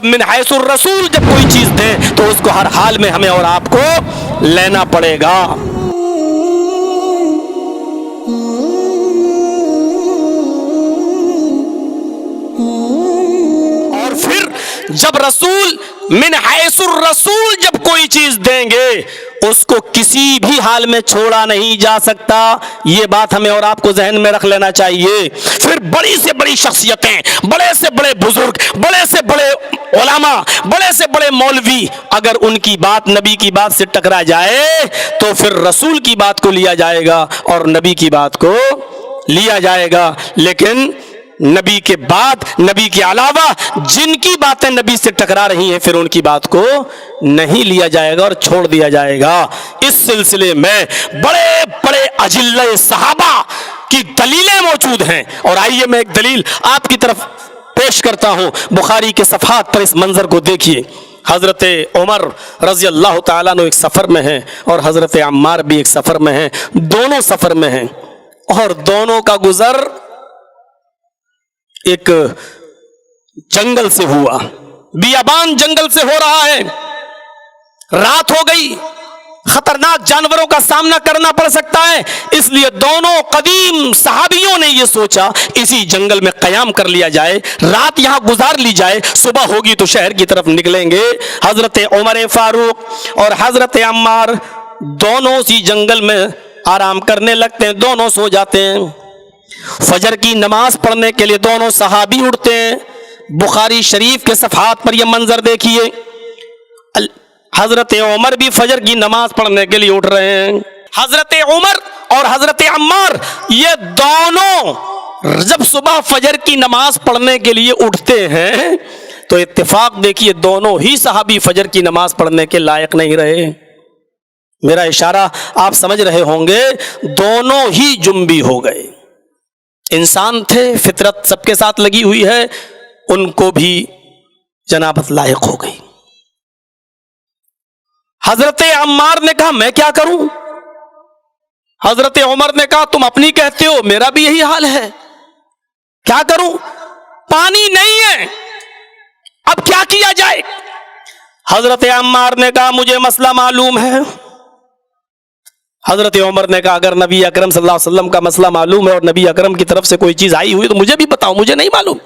من حیث الرسول جب کوئی چیز دے تو اس کو ہر حال میں ہمیں اور آپ کو لینا پڑے گا. اور پھر جب رسول من حیث الرسول جب کوئی چیز دیں گے اس کو کسی بھی حال میں چھوڑا نہیں جا سکتا. یہ بات ہمیں اور آپ کو ذہن میں رکھ لینا چاہیے. پھر بڑی سے بڑی شخصیتیں، بڑے سے بڑے بزرگ، بڑے سے بڑے علماء، بڑے سے بڑے مولوی، اگر ان کی بات نبی کی بات سے ٹکرا جائے تو پھر رسول کی بات کو لیا جائے گا اور نبی کی بات کو لیا جائے گا. لیکن نبی کے بعد، نبی کے علاوہ جن کی باتیں نبی سے ٹکرا رہی ہیں پھر ان کی بات کو نہیں لیا جائے گا اور چھوڑ دیا جائے گا. اس سلسلے میں بڑے بڑے اجلہ صحابہ کی دلیلیں موجود ہیں. اور آئیے میں ایک دلیل آپ کی طرف پیش کرتا ہوں. بخاری کے صفحات پر اس منظر کو دیکھیے. حضرت عمر رضی اللہ تعالیٰ عنہ ایک سفر میں ہیں اور حضرت عمار بھی ایک سفر میں ہیں. دونوں سفر میں ہیں اور دونوں کا گزر ایک جنگل سے ہوا، بیابان جنگل سے ہو رہا ہے. رات ہو گئی، خطرناک جانوروں کا سامنا کرنا پڑ سکتا ہے، اس لیے دونوں قدیم صحابیوں نے یہ سوچا اسی جنگل میں قیام کر لیا جائے، رات یہاں گزار لی جائے، صبح ہوگی تو شہر کی طرف نکلیں گے. حضرت عمر فاروق اور حضرت عمار دونوں اسی جنگل میں آرام کرنے لگتے ہیں، دونوں سو جاتے ہیں. فجر کی نماز پڑھنے کے لیے دونوں صحابی اٹھتے ہیں. بخاری شریف کے صفحات پر یہ منظر دیکھیے. حضرت عمر بھی فجر کی نماز پڑھنے کے لیے اٹھ رہے ہیں. حضرت عمر اور حضرت عمار یہ دونوں جب صبح فجر کی نماز پڑھنے کے لیے اٹھتے ہیں تو اتفاق دیکھیے دونوں ہی صحابی فجر کی نماز پڑھنے کے لائق نہیں رہے. میرا اشارہ آپ سمجھ رہے ہوں گے، دونوں ہی جنبی ہو گئے. انسان تھے، فطرت سب کے ساتھ لگی ہوئی ہے، ان کو بھی جنابت لاحق ہو گئی. حضرت عمار نے کہا میں کیا کروں؟ حضرت عمر نے کہا تم اپنی کہتے ہو، میرا بھی یہی حال ہے، کیا کروں؟ پانی نہیں ہے، اب کیا کیا جائے؟ حضرت عمار نے کہا مجھے مسئلہ معلوم ہے. حضرت عمر نے کہا اگر نبی اکرم صلی اللہ علیہ وسلم کا مسئلہ معلوم ہے اور نبی اکرم کی طرف سے کوئی چیز آئی ہوئی تو مجھے بھی بتاؤ، مجھے نہیں معلوم.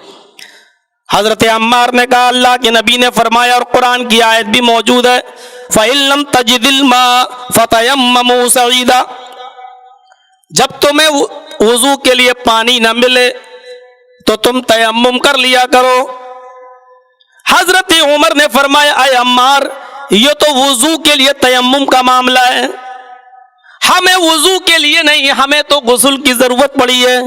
حضرت عمار نے کہا اللہ کے نبی نے فرمایا اور قرآن کی آیت بھی موجود ہے فَإِن لَمْ تَجِدِ الْمَاءَ فَتَيَمَّمُوا صَعِيدًا، جب تمہیں وضو کے لیے پانی نہ ملے تو تم تیمم کر لیا کرو. حضرت عمر نے فرمایا اے عمار یہ تو وضو کے لیے تیمم کا معاملہ ہے، ہمیں وضو کے لیے نہیں، ہمیں تو غسل کی ضرورت پڑی ہے.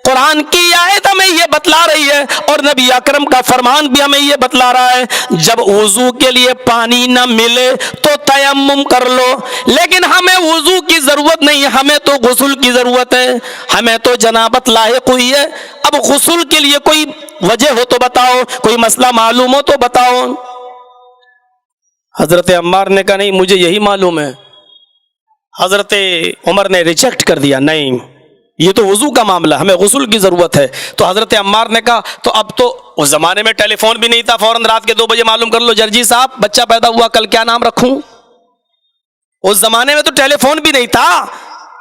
قرآن کی آیت ہمیں یہ بتلا رہی ہے اور نبی اکرم کا فرمان بھی ہمیں یہ بتلا رہا ہے جب وضو کے لیے پانی نہ ملے تو تیمم کر لو. لیکن ہمیں وضو کی ضرورت نہیں، ہمیں تو غسل کی ضرورت ہے، ہمیں تو جنابت لاحق ہوئی ہے. اب غسل کے لیے کوئی وجہ ہو تو بتاؤ، کوئی مسئلہ معلوم ہو تو بتاؤ. حضرت عمار نے کہا نہیں مجھے یہی معلوم ہے. حضرت عمر نے ریجیکٹ کر دیا، نہیں یہ تو وضو کا معاملہ، ہمیں غسل کی ضرورت ہے. تو حضرت عمار نے کہا تو اب تو اس زمانے میں ٹیلی فون بھی نہیں تھا، فوراً رات کے 2 بجے معلوم کر لو جرجی صاحب بچہ پیدا ہوا کل کیا نام رکھوں. اس زمانے میں تو ٹیلی فون بھی نہیں تھا،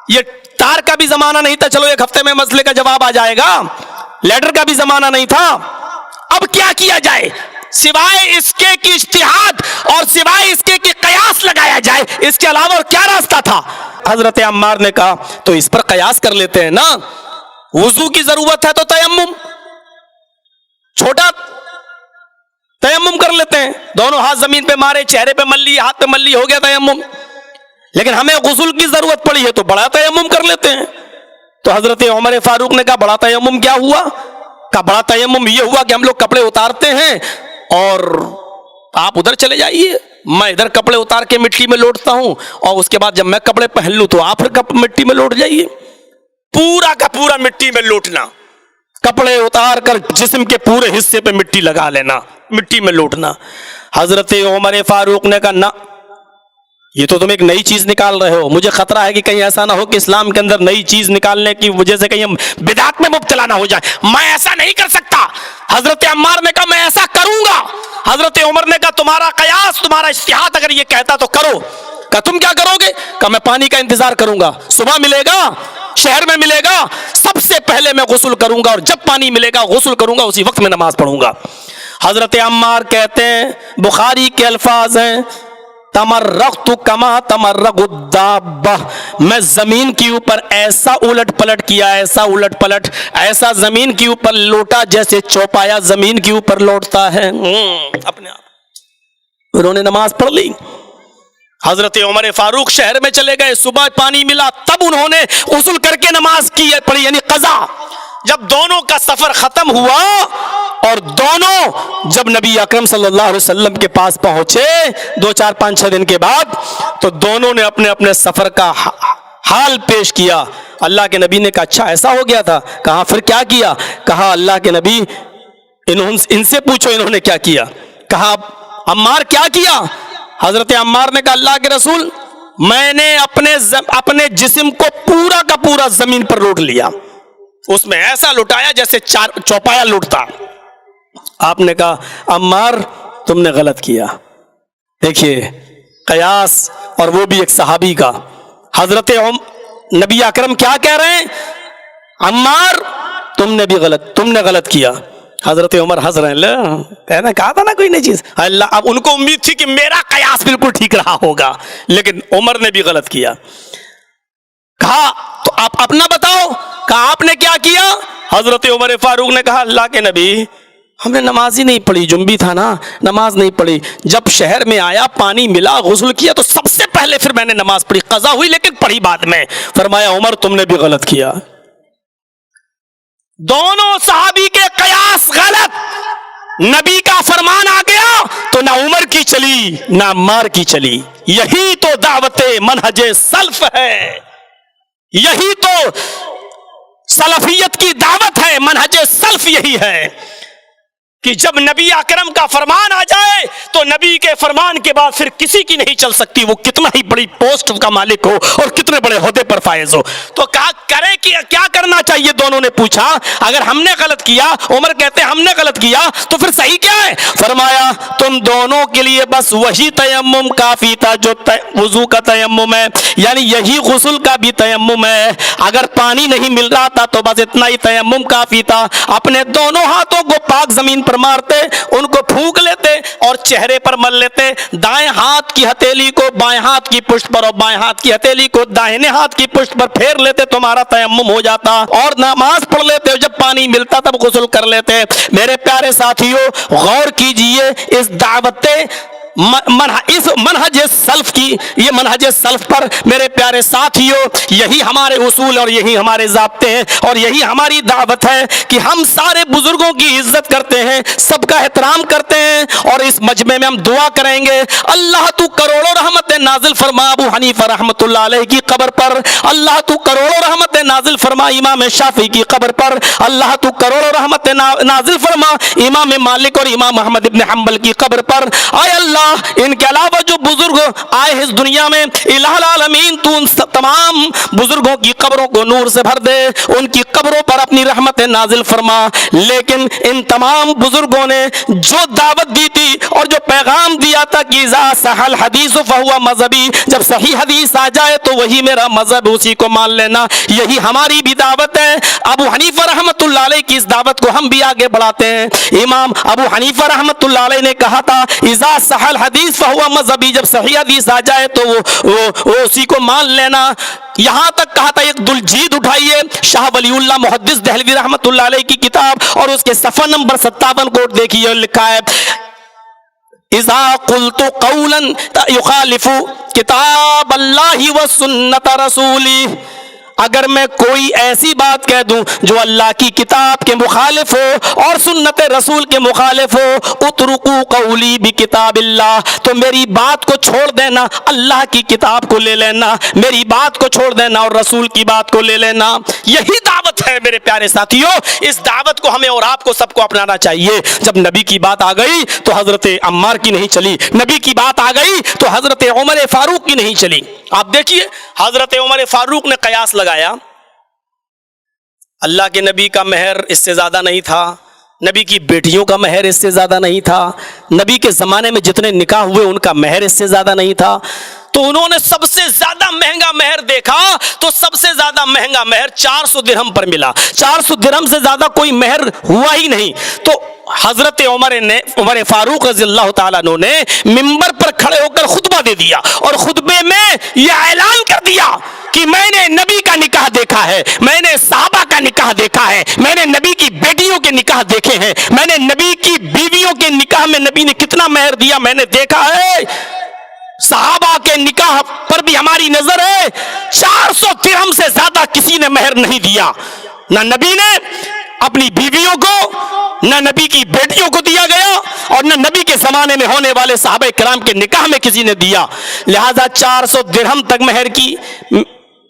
یہ تار کا بھی زمانہ نہیں تھا چلو ایک ہفتے میں مسئلے کا جواب آ جائے گا، لیٹر کا بھی زمانہ نہیں تھا. اب کیا کیا جائے سوائے اس کے کہ اجتہاد اور سوائے اس کے کہ قیاس لگایا جائے، اس کے علاوہ اور کیا راستہ تھا؟ حضرت عمار نے کہا تو اس پر قیاس کر لیتے ہیں نا، وضو کی ضرورت ہے تو تیمم، چھوٹا تیمم کر لیتے ہیں، دونوں ہاتھ زمین پہ مارے، چہرے پہ مل لی، ہاتھ پہ مل لی، ہو گیا تیمم. لیکن ہمیں غسل کی ضرورت پڑی ہے تو بڑا تیمم کر لیتے ہیں. تو حضرت عمر فاروق نے کہا بڑا تیمم کیا ہوا؟ کہا بڑا تیمم یہ ہوا کہ ہم لوگ کپڑے اتارتے ہیں اور آپ ادھر چلے جائیے، میں ادھر کپڑے اتار کے مٹی میں لوٹتا ہوں اور اس کے بعد جب میں کپڑے پہن لوں تو آپ پھر مٹی میں لوٹ جائیے. پورا کا پورا مٹی میں لوٹنا، کپڑے اتار کر جسم کے پورے حصے پہ مٹی لگا لینا، مٹی میں لوٹنا. حضرت عمر فاروق نے کہا نہ یہ تو تم ایک نئی چیز نکال رہے ہو، مجھے خطرہ ہے کہ کہیں ایسا نہ ہو کہ اسلام کے اندر نئی چیز نکالنے کی وجہ سے کہیں ہم بدعت میں مبتلا نہ ہو جائیں۔ میں ایسا نہیں کر سکتا۔ حضرت عمار نے کہا میں ایسا کروں گا۔ حضرت عمر نے کہا تمہارا قیاس، تمہارا اجتہاد اگر یہ کہتا تو کرو۔ کہا تم کیا کرو گے؟ کہا میں پانی کا انتظار کروں گا، صبح ملے گا، شہر میں ملے گا، سب سے پہلے میں غسل کروں گا، اور جب پانی ملے گا غسل کروں گا، اسی وقت میں نماز پڑھوں گا۔ حضرت عمار کہتے ہیں، بخاری کے الفاظ ہیں، تمرغت کما تمرغ الدابہ، میں زمین کے اوپر ایسا الٹ پلٹ کیا، ایسا الٹ پلٹ، ایسا زمین کے اوپر لوٹا جیسے چوپایا زمین کے اوپر لوٹتا ہے۔ اپنے آپ انہوں نے نماز پڑھ لی۔ حضرت عمر فاروق شہر میں چلے گئے، صبح پانی ملا، تب انہوں نے غسل کر کے نماز کی پڑھی، یعنی قضا۔ جب دونوں کا سفر ختم ہوا اور دونوں جب نبی اکرم صلی اللہ علیہ وسلم کے پاس پہنچے 2 4 5 6 دن کے بعد، تو دونوں نے اپنے اپنے سفر کا حال پیش کیا۔ اللہ کے نبی نے کہا اچھا ایسا ہو گیا تھا؟ کہا پھر کیا کیا؟ کہا اللہ کے نبی ان سے پوچھو انہوں نے کیا کیا۔ کہا عمار کیا کیا؟ حضرت عمار نے کہا اللہ کے رسول میں نے اپنے جسم کو پورا کا پورا زمین پر لوٹ لیا، اس میں ایسا لٹایا جیسے چوپایا لوٹتا۔ آپ نے کہا عمار تم نے غلط کیا۔ دیکھیے قیاس، اور وہ بھی ایک صحابی کا۔ حضرت نبی اکرم کیا کہہ رہے ہیں؟ عمار تم نے غلط کیا۔ حضرت عمر ہنس رہے ہیں، کہنا کہا تھا نا کوئی نئی چیز۔ اللہ، اب ان کو امید تھی کہ میرا قیاس بالکل ٹھیک رہا ہوگا، لیکن عمر نے بھی غلط کیا۔ کہا تو آپ اپنا بتاؤ، کہا آپ نے کیا کیا؟ حضرت عمر فاروق نے کہا اللہ کے نبی ہم نے نماز ہی نہیں پڑھی، جنبی تھا نا، نماز نہیں پڑھی۔ جب شہر میں آیا پانی ملا غسل کیا تو سب سے پہلے پھر میں نے نماز پڑھی، قضا ہوئی لیکن پڑھی بعد میں۔ فرمایا عمر تم نے بھی غلط کیا۔ دونوں صحابی کے قیاس غلط، نبی کا فرمان آ گیا تو نہ عمر کی چلی نہ عمار کی چلی۔ یہی تو دعوت منہج سلف ہے، یہی تو سلفیت کی دعوت ہے، منہج سلف یہی ہے کہ جب نبی اکرم کا فرمان آ جائے تو نبی کے فرمان کے بعد پھر کسی کی نہیں چل سکتی، وہ کتنا ہی بڑی پوسٹ کا مالک ہو اور کتنے بڑے عہدے پر فائز ہو۔ تو کہا کرے کہ کیا کرنا چاہیے؟ دونوں نے پوچھا اگر ہم نے غلط کیا، عمر کہتے ہم نے غلط کیا، تو پھر صحیح کیا ہے؟ فرمایا تم دونوں کے لیے بس وہی تیمم کافی تھا جو وضو کا تیمم ہے، یعنی یہی غسل کا بھی تیمم ہے۔ اگر پانی نہیں مل رہا تھا تو بس اتنا ہی تیمم کافی تھا، اپنے دونوں ہاتھوں کو پاک زمین پر مارتے، ان کو پھونک لیتے اور چہرے پر مل لیتے، دائیں ہاتھ کی ہتھیلی کو بائیں ہاتھ کی پشت پر اور بائیں ہاتھ کی ہتھیلی کو داہنے ہاتھ کی پشت پر پھیر لیتے، تمہارا تیمم ہو جاتا اور نماز پڑھ لیتے، جب پانی ملتا تب غسل کر لیتے۔ میرے پیارے ساتھیوں غور کیجئے اس دعوت اس منہج سلف کی، یہ منہج سلف پر میرے پیارے ساتھیوں یہی ہمارے اصول اور یہی ہمارے ضابطے ہیں اور یہی ہماری دعوت ہے کہ ہم سارے بزرگوں کی عزت کرتے ہیں، سب کا احترام کرتے ہیں، اور اس مجمع میں ہم دعا کریں گے اللہ تو کروڑوں رحمت نازل فرما ابو حنیفہ رحمۃ اللہ علیہ کی قبر پر، اللہ تو کروڑوں رحمت نازل فرما امام شافعی کی قبر پر، اللہ تو کروڑوں رحمت نازل فرما امام مالک اور امام احمد ابن حنبل کی قبر پر۔ اے اللہ ان کے علاوہ جو بزرگ آئے اس دنیا میں، الہ العالمین تو ان تمام بزرگوں کی قبروں کو نور سے بھر دے، ان کی قبروں پر اپنی رحمت نازل فرما۔ لیکن ان تمام بزرگوں نے جو دعوت دی تھی اور جو پیغام دیا تھا کہ اذا صح الحدیث فہو مذہبی، جب صحیح حدیث آ جائے تو وہی میرا مذہب، اسی کو مان لینا، یہی ہماری بھی دعوت ہے۔ ابو حنیفہ رحمۃ اللہ علیہ کی اس دعوت کو ہم بھی آگے بڑھاتے ہیں۔ امام ابو حنیفہ رحمۃ اللہ علیہ نے کہا تھا اذا صح الحدیث فہو مذہبی، جب صحیح حدیث آ جائے تو وہ اسی کو مان لینا۔ یہاں تک کہا تھا ایک دلجید اٹھائیے شاہ ولی اللہ محدث دہلوی رحمۃ اللہ علیہ کی کتاب اور اس کے صفحہ نمبر 57 کو دیکھیے، لکھا ہے اذا قلت قولا یخالف کتاب اللہ و سنت رسولی، اگر میں کوئی ایسی بات کہہ دوں جو اللہ کی کتاب کے مخالف ہو اور سنت رسول کے مخالف ہو، اترکو قولی بکتاب اللہ، تو میری بات کو چھوڑ دینا، اللہ کی کتاب کو لے لینا، میری بات کو چھوڑ دینا اور رسول کی بات کو لے لینا۔ یہی دعوت ہے میرے پیارے ساتھیوں، اس دعوت کو ہمیں اور آپ کو سب کو اپنانا چاہیے۔ جب نبی کی بات آ گئی تو حضرت عمار کی نہیں چلی، نبی کی بات آ گئی تو حضرت عمر فاروق کی نہیں چلی۔ آپ دیکھیے حضرت عمر فاروق نے قیاس لگایا، اللہ کے نبی کا مہر اس سے زیادہ نہیں تھا، نبی کی بیٹیوں کا مہر اس سے زیادہ نہیں تھا، نبی کے زمانے میں جتنے نکاح ہوئے ان کا مہر اس سے زیادہ نہیں تھا، تو انہوں نے سب سے زیادہ مہنگا مہر دیکھا تو سب سے زیادہ مہنگا مہر 400 درہم پر ملا۔ 400 درہم سے زیادہ کوئی مہر ہوا ہی نہیں۔ تو حضرت عمر فاروق رضی اللہ تعالیٰ عنہ نے منبر پر کھڑے ہو کر خطبہ دے دیا اور خطبے میں یہ اعلان کر دیا کہ میں نے نبی کا نکاح دیکھا ہے، میں نے صحابہ کا نکاح دیکھا ہے، میں نے نبی کی بیٹیوں کے نکاح دیکھے ہیں، میں نے نبی کی بیویوں کے نکاح میں نبی نے کتنا مہر دیا میں نے دیکھا ہے، صحابہ کے نکاح پر بھی ہماری نظر ہے، 400 درہم سے زیادہ کسی نے مہر نہیں دیا، نہ نبی نے اپنی بیویوں کو، نہ نبی کی بیٹیوں کو دیا گیا، اور نہ نبی کے زمانے میں ہونے والے صحابہ کرام کے نکاح میں کسی نے دیا۔ لہذا 400 درہم تک مہر کی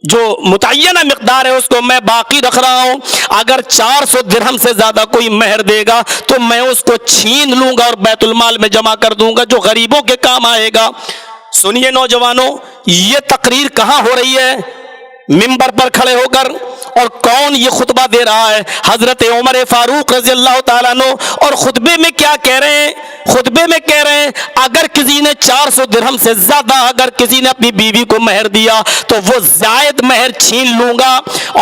جو متعینہ مقدار ہے اس کو میں باقی رکھ رہا ہوں۔ اگر 400 درہم سے زیادہ کوئی مہر دے گا تو میں اس کو چھین لوں گا اور بیت المال میں جمع کر دوں گا، جو غریبوں کے کام آئے گا۔ سنیے نوجوانوں، یہ تقریر کہاں ہو رہی ہے؟ منبر پر کھڑے ہو کر، اور کون یہ خطبہ دے رہا ہے؟ حضرت عمر فاروق رضی اللہ تعالیٰ عنہ۔ اور خطبے میں کیا کہہ رہے ہیں؟ خطبے میں کہہ رہے ہیں اگر کسی نے 400 درہم سے زیادہ اگر کسی نے اپنی بیوی کو مہر دیا تو وہ زائد مہر چھین لوں گا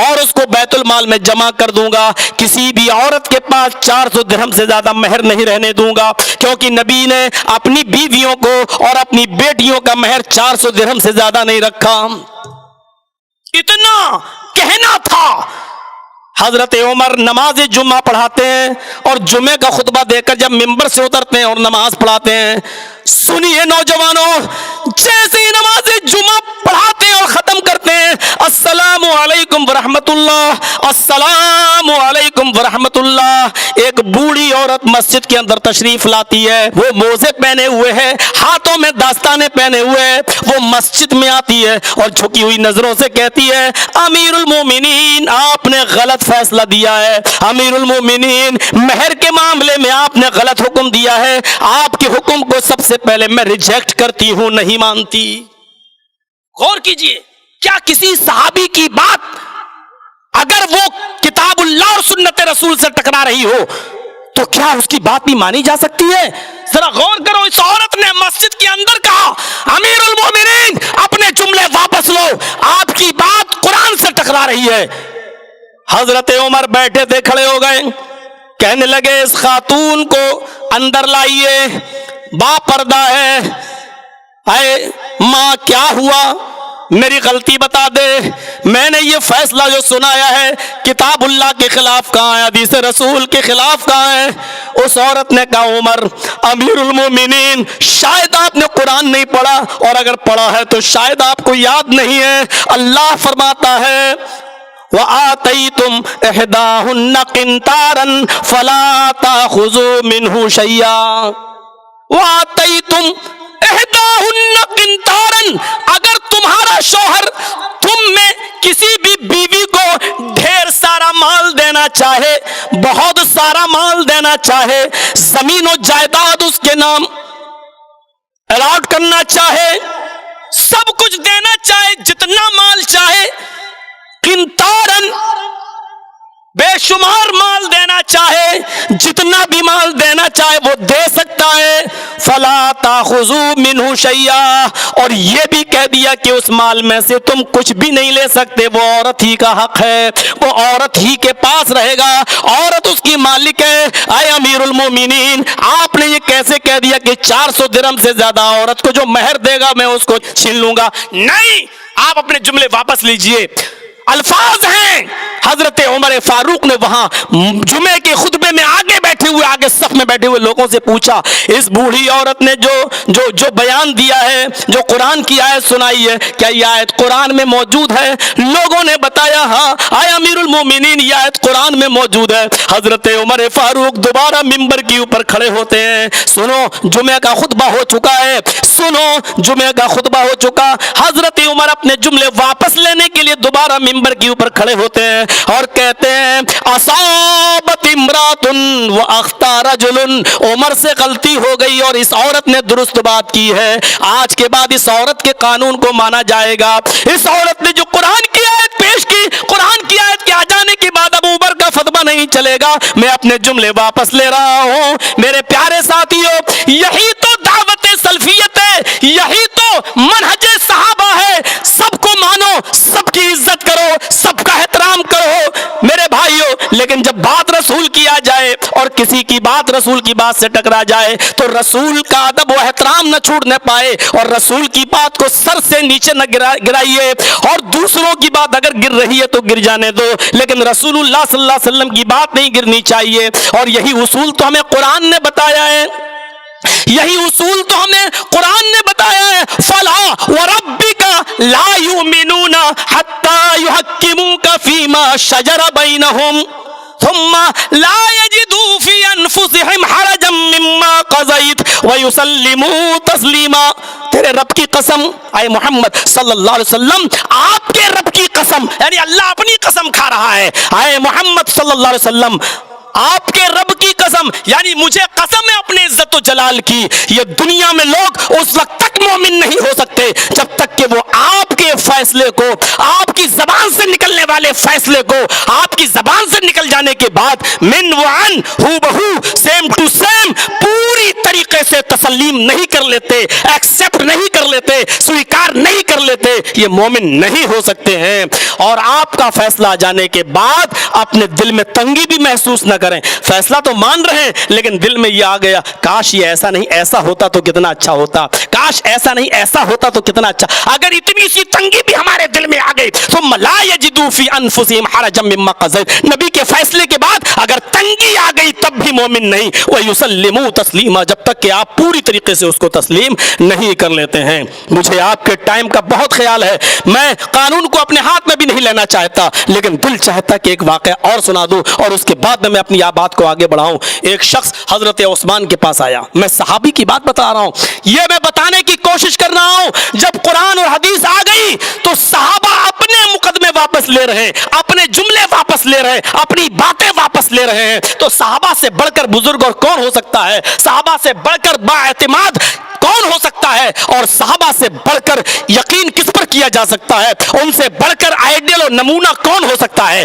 اور اس کو بیت المال میں جمع کر دوں گا، کسی بھی عورت کے پاس 400 درہم سے زیادہ مہر نہیں رہنے دوں گا، کیونکہ نبی نے اپنی بیویوں کو اور اپنی بیٹیوں کا مہر 400 درہم سے زیادہ نہیں رکھا۔ اتنا کہنا تھا۔ حضرت عمر نماز جمعہ پڑھاتے ہیں اور جمعے کا خطبہ دے کر جب منبر سے اترتے ہیں اور نماز پڑھاتے ہیں، سنیے نوجوانوں، جیسے ہی نماز جمعہ پڑھاتے ہیں اور ختم کرتے ہیں، السلام علیکم ورحمت اللہ، السلام علیکم ورحمت اللہ، ایک بوڑھی عورت مسجد کے اندر تشریف لاتی ہے، وہ موزے پہنے ہوئے ہے، ہاتھوں میں دستانے پہنے ہوئے ہے، وہ مسجد میں آتی ہے اور جھکی ہوئی نظروں سے کہتی ہے امیر المومنین آپ نے غلط فیصلہ دیا ہے، امیر المومنین مہر کے معاملے میں آپ نے غلط حکم دیا ہے، آپ کے حکم کو سب سے پہلے میں ریجیکٹ کرتی ہوں، نہیں مانتی۔ غور کیجئے، کیا کسی صحابی کی بات اگر وہ کتاب اللہ اور سنت رسول سے ٹکرا رہی ہو تو کیا اس کی بات بھی مانی جا سکتی ہے؟ ذرا غور کرو، اس عورت نے مسجد کے اندر کہا امیر المومنین اپنے جملے واپس لو، آپ کی بات قرآن سے ٹکرا رہی ہے۔ حضرت عمر بیٹھے تھے، کھڑے ہو گئے، کہنے لگے اس خاتون کو اندر لائیے، با پردہ ہے، اے ماں کیا ہوا، میری غلطی بتا دے، میں نے یہ فیصلہ جو سنایا ہے کتاب اللہ کے خلاف کہاں ہے، حدیث رسول کے خلاف کہاں ہے؟ اس عورت نے کہا عمر امیر المومنین شاید آپ نے قرآن نہیں پڑھا، اور اگر پڑھا ہے تو شاید آپ کو یاد نہیں ہے، اللہ فرماتا ہے وَآتَيْتُمْ إِحْدَاهُنَّ قِنْطَارًا فَلَا تَأْخُذُوا مِنْهُ شَيْئًا، وَآتَيْتُمْ إِحْدَاهُنَّ قِنْطَارًا، اگر تمہارا شوہر تم میں کسی بھی بیوی کو ڈھیر سارا مال دینا چاہے، بہت سارا مال دینا چاہے، زمین و جائیداد اس کے نام الاٹ کرنا چاہے، سب کچھ دینا چاہے، جتنا مال چاہے، قنطارن بے شمار مال دینا چاہے، جتنا بھی مال دینا چاہے وہ دے سکتا ہے، فلا تاخذوا منہ شیئا، اور یہ بھی کہہ دیا کہ اس مال میں سے تم کچھ بھی نہیں لے سکتے، وہ عورت ہی کا حق ہے، وہ عورت ہی کے پاس رہے گا، عورت اس کی مالک ہے۔ اے امیر المومنین آپ نے یہ کیسے کہہ دیا کہ 400 درہم سے زیادہ عورت کو جو مہر دے گا میں اس کو چھین لوں گا؟ نہیں، آپ اپنے جملے واپس لیجئے۔ الفاظ ہیں حضرت عمر فاروق نے وہاں جمعے کے خطبے میں آگے بیٹھے ہوئے, آگے صف میں بیٹھے ہوئے لوگوں سے پوچھا, اس بوڑھی عورت نے جو بیان دیا ہے, جو قرآن کی آیت سنائی ہے, کیا یہ آیت قرآن میں موجود ہے؟ لوگوں نے بتایا ہاں. آئے امیر المومنین یہ آیت قرآن میں موجود ہے. حضرت عمر فاروق دوبارہ ممبر کے اوپر کھڑے ہوتے ہیں. سنو جمعہ کا خطبہ ہو چکا ہے, سنو جمعہ کا خطبہ ہو چکا. حضرت عمر اپنے جملے واپس لینے کے لیے دوبارہ ممبر کے اوپر کھڑے ہوتے ہیں اور کہتے ہیں اصابت امرات واخطا رجل, عمر سے غلطی ہو گئی اور اس عورت نے درست بات کی ہے. آج کے بعد اس عورت کے قانون کو مانا جائے گا. اس عورت نے جو قرآن کی آیت پیش کی, قرآن کی آیت کے آ جانے کے بعد اب عمر کا فتویٰ نہیں چلے گا. میں اپنے جملے واپس لے رہا ہوں. میرے پیارے ساتھیو, یہی تو دعوت سلفیت ہے, یہی تو منہج صحابہ ہے. سب کو مانو, سب کی عزت کرو, سب کا احترام کرو میرے بھائیو. لیکن جب بات رسول کی آ جائے اور کسی کی بات رسول کی بات سے ٹکرا جائے تو رسول کا ادب و احترام نہ چھوڑنے پائے, اور رسول کی بات کو سر سے نیچے نہ گرائیے, اور دوسروں کی بات اگر گر رہی ہے تو گر جانے دو, لیکن رسول اللہ صلی اللہ علیہ وسلم کی بات نہیں گرنی چاہیے. اور یہی اصول تو ہمیں قرآن نے بتایا ہے, یہی اصول تو ہمیں قرآن نے بتایا ہے. فلا وربک لا یؤمنون حتی یحکموک فیما شجر بینہم ثم لا يجدوا في انفسهم حرجا مما قضيت ويسلموا تسلیما. تیرے رب کی قسم, اے محمد صلی اللہ علیہ وسلم, آپ کے رب کی قسم, یعنی اللہ اپنی قسم کھا رہا ہے. اے محمد صلی اللہ علیہ وسلم, آپ کے رب کی قسم, یعنی مجھے قسم ہے اپنے عزت و جلال کی, یہ دنیا میں لوگ اس وقت تک مومن نہیں ہو سکتے جب تک کہ وہ آپ کے فیصلے کو, آپ کی زبان سے نکلنے والے فیصلے کو, آپ کی زبان سے نکل جانے کے بعد من وعن ہو بہو سیم ٹو سیم پوری طریقے سے تسلیم نہیں کر لیتے, ایکسپٹ نہیں کر لیتے, سویکار نہیں کر لیتے, یہ مومن نہیں ہو سکتے ہیں. اور آپ کا فیصلہ آ جانے کے بعد اپنے دل میں تنگی بھی محسوس نہ کریں. فیصلہ تو مان رہے ہیں لیکن دل میں یہ آ گیا, کاش یہ ایسا نہیں, ایسا ہوتا تو کتنا اچھا ہوتا, کاش ایسا نہیں, ایسا ہوتا تو کتنا اچھا. اگر اتنی سی تنگی بھی ہمارے دل میں آ گئی ثم لا یجدوا فی انفسہم حرجا مما قضیت, نبی کے فیصلے کے بعد اگر تنگی آ گئی تب بھی مومن نہیں. ویسلموا تسلیما, جب تک کہ آپ پوری طریقے سے اس کو تسلیم نہیں کر لیتے ہیں. مجھے آپ کے ٹائم کا بہت خیال ہے, میں قانون کو اپنے ہاتھ میں بھی نہیں لینا چاہتا, لیکن دل چاہتا کہ ایک واقعہ اور سنا دوں اور اس کے بعد میں اپنی بات کو آگے بڑھاؤں. ایک شخص حضرت عثمان کے پاس آیا, میں صحابی کی بات بتا رہا ہوں, یہ میں بتانے کی کوشش کر رہا ہوں جب قرآن اور حدیث آ گئی تو صحابہ اپنے مقدمے واپس لے رہے ہیں, اپنے جملے واپس لے رہے ہیں, اپنی باتیں واپس لے رہے ہیں. تو صحابہ سے بڑھ کر بزرگ اور کون ہو سکتا ہے, صحابہ سے بڑھ کر بااعتماد کون ہو سکتا ہے, اور صحابہ سے بڑھ کر یقین کس پر کیا جا سکتا ہے, ان سے بڑھ کر آئیڈیل اور نمونہ کون ہو سکتا ہے.